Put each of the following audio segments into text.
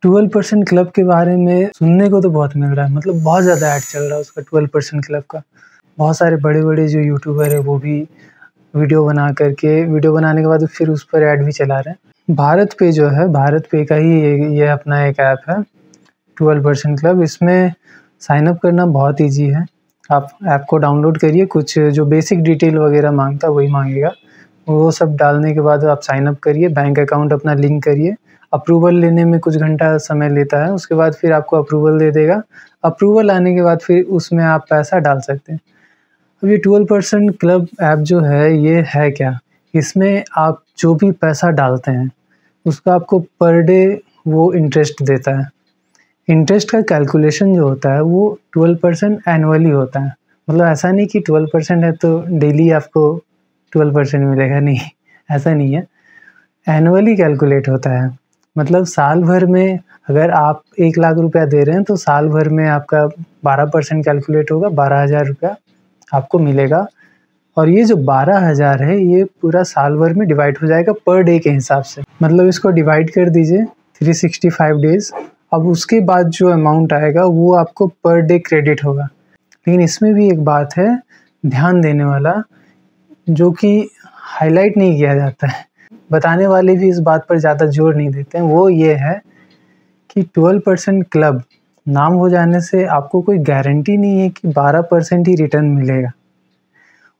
12% club के बारे में सुनने को तो बहुत मिल रहा है, मतलब बहुत ज़्यादा ऐड चल रहा है उसका 12% क्लब का। बहुत सारे बड़े-बड़े जो यूट्यूबर है वो भी वीडियो बनाने के बाद फिर उस पर ऐड भी चला रहे हैं। भारत पे जो है, भारत पे का ही ये अपना एक ऐप है 12% क्लब। इसमें साइन अप करना बहुत ईज़ी है। आप ऐप को डाउनलोड करिए, कुछ जो बेसिक डिटेल वगैरह माँगता है वही माँगेगा। वो सब डालने के बाद आप साइन अप करिए, बैंक अकाउंट अपना लिंक करिए। अप्रूवल लेने में कुछ घंटा समय लेता है, उसके बाद फिर आपको अप्रूवल दे देगा। अप्रूवल आने के बाद फिर उसमें आप पैसा डाल सकते हैं। अब ये 12% क्लब ऐप जो है ये है क्या? इसमें आप जो भी पैसा डालते हैं उसका आपको पर डे वो इंटरेस्ट देता है। इंटरेस्ट का कैलकुलेशन जो होता है वो 12% एनुअली होता है। मतलब ऐसा नहीं कि 12% है तो डेली आपको 12% मिलेगा, नहीं, ऐसा नहीं है। एनुअली कैलकुलेट होता है, मतलब साल भर में अगर आप 1 लाख रुपया दे रहे हैं तो साल भर में आपका 12% कैलकुलेट होगा, 12,000 रुपया आपको मिलेगा। और ये जो 12,000 है ये पूरा साल भर में डिवाइड हो जाएगा पर डे के हिसाब से। मतलब इसको डिवाइड कर दीजिए 365 डेज़। अब उसके बाद जो अमाउंट आएगा वो आपको पर डे क्रेडिट होगा। लेकिन इसमें भी एक बात है ध्यान देने वाला, जो कि हाईलाइट नहीं किया जाता है, बताने वाले भी इस बात पर ज़्यादा जोर नहीं देते हैं। वो ये है कि 12% क्लब नाम हो जाने से आपको कोई गारंटी नहीं है कि 12% ही रिटर्न मिलेगा।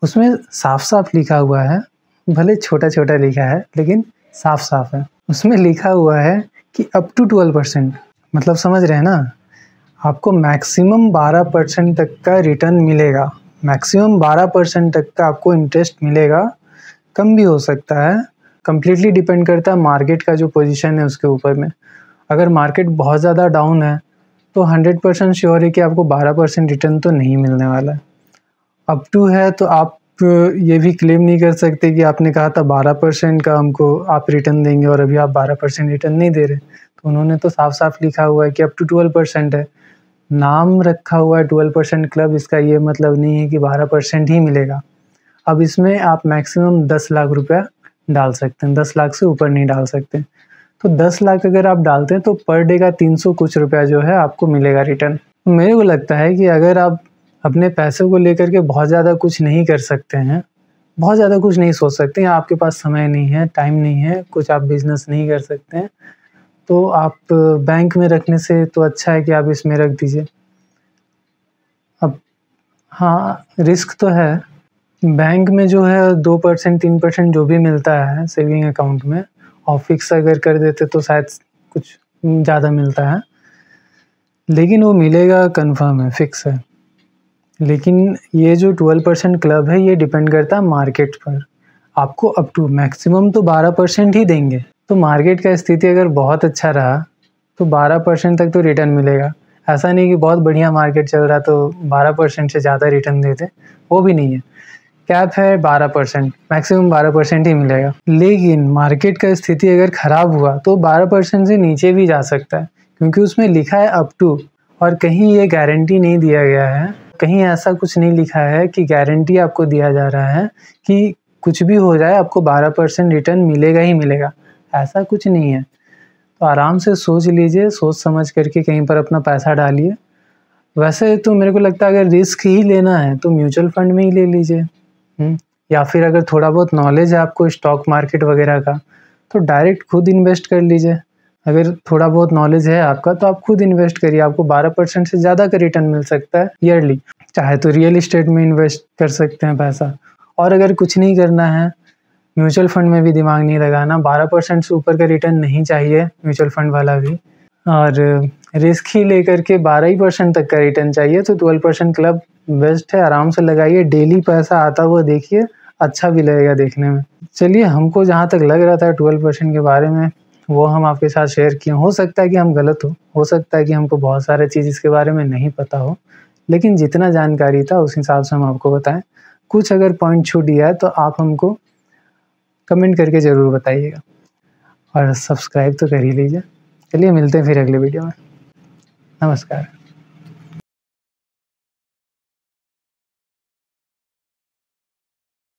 उसमें साफ-साफ लिखा हुआ है, भले छोटा-छोटा लिखा है लेकिन साफ-साफ है। उसमें लिखा हुआ है कि अप टू 12%, मतलब समझ रहे हैं ना? आपको मैक्सिमम 12% तक का रिटर्न मिलेगा। मैक्सिमम 12% तक का आपको इंटरेस्ट मिलेगा, कम भी हो सकता है। कंप्लीटली डिपेंड करता है मार्केट का जो पोजीशन है उसके ऊपर में। अगर मार्केट बहुत ज़्यादा डाउन है तो 100% श्योर है कि आपको 12% रिटर्न तो नहीं मिलने वाला है। अप टू है तो आप ये भी क्लेम नहीं कर सकते कि आपने कहा था 12% का हमको आप रिटर्न देंगे और अभी आप 12% रिटर्न नहीं दे रहे। तो उन्होंने तो साफ-साफ लिखा हुआ है कि अप टू 12% है। नाम रखा हुआ है 12% क्लब, इसका ये मतलब नहीं है कि 12% ही मिलेगा। अब इसमें आप मैक्सिमम 10 लाख रुपया डाल सकते हैं, 10 लाख से ऊपर नहीं डाल सकते। तो 10 लाख अगर आप डालते हैं तो पर डे का 300 कुछ रुपया जो है आपको मिलेगा रिटर्न। मेरे को लगता है कि अगर आप अपने पैसों को लेकर के बहुत ज़्यादा कुछ नहीं कर सकते हैं, बहुत ज़्यादा कुछ नहीं सोच सकते हैं, आपके पास समय नहीं है, टाइम नहीं है, कुछ आप बिज़नेस नहीं कर सकते हैं, तो आप बैंक में रखने से तो अच्छा है कि आप इसमें रख दीजिए। अब हाँ, रिस्क तो है। बैंक में जो है 2% 3% जो भी मिलता है सेविंग अकाउंट में, और फिक्स अगर कर देते तो शायद कुछ ज़्यादा मिलता है, लेकिन वो मिलेगा कन्फर्म है, फिक्स है। लेकिन ये जो 12% क्लब है ये डिपेंड करता है मार्केट पर। आपको अप टू मैक्सिमम तो 12% ही देंगे। तो मार्केट का स्थिति अगर बहुत अच्छा रहा तो 12% तक तो रिटर्न मिलेगा। ऐसा नहीं कि बहुत बढ़िया मार्केट चल रहा तो 12% से ज़्यादा रिटर्न दे दें, वो भी नहीं है। कैप है 12%, मैक्सिमम 12% ही मिलेगा। लेकिन मार्केट का स्थिति अगर ख़राब हुआ तो 12% से नीचे भी जा सकता है, क्योंकि उसमें लिखा है अप टू, और कहीं ये गारंटी नहीं दिया गया है, कहीं ऐसा कुछ नहीं लिखा है कि गारंटी आपको दिया जा रहा है कि कुछ भी हो जाए आपको 12% रिटर्न मिलेगा ही मिलेगा, ऐसा कुछ नहीं है। तो आराम से सोच लीजिए, सोच समझ करके कहीं पर अपना पैसा डालिए। वैसे तो मेरे को लगता है अगर रिस्क ही लेना है तो म्यूचुअल फंड में ही ले लीजिए, या फिर अगर थोड़ा बहुत नॉलेज है आपको स्टॉक मार्केट वगैरह का तो डायरेक्ट खुद इन्वेस्ट कर लीजिए। अगर थोड़ा बहुत नॉलेज है आपका तो आप खुद इन्वेस्ट करिए, आपको 12% से ज़्यादा का रिटर्न मिल सकता है ईयरली। चाहे तो रियल इस्टेट में इन्वेस्ट कर सकते हैं पैसा, और अगर कुछ नहीं करना है, म्यूचुअल फंड में भी दिमाग नहीं लगाना, 12% से ऊपर का रिटर्न नहीं चाहिए म्यूचुअल फंड वाला भी, और रिस्क ही लेकर के 12% तक का रिटर्न चाहिए, तो 12% क्लब बेस्ट है। आराम से लगाइए, डेली पैसा आता हुआ देखिए, अच्छा भी लगेगा देखने में। चलिए, हमको जहाँ तक लग रहा था 12% के बारे में वो हम आपके साथ शेयर किए। हो सकता है कि हम गलत हो सकता है कि हमको बहुत सारे चीज़ इसके बारे में नहीं पता हो, लेकिन जितना जानकारी था उस हिसाब से हम आपको बताएं। कुछ अगर पॉइंट छूट गया है तो आप हमको कमेंट करके ज़रूर बताइएगा, और सब्सक्राइब तो कर ही लीजिए। चलिए, मिलते हैं फिर अगले वीडियो में। नमस्कार।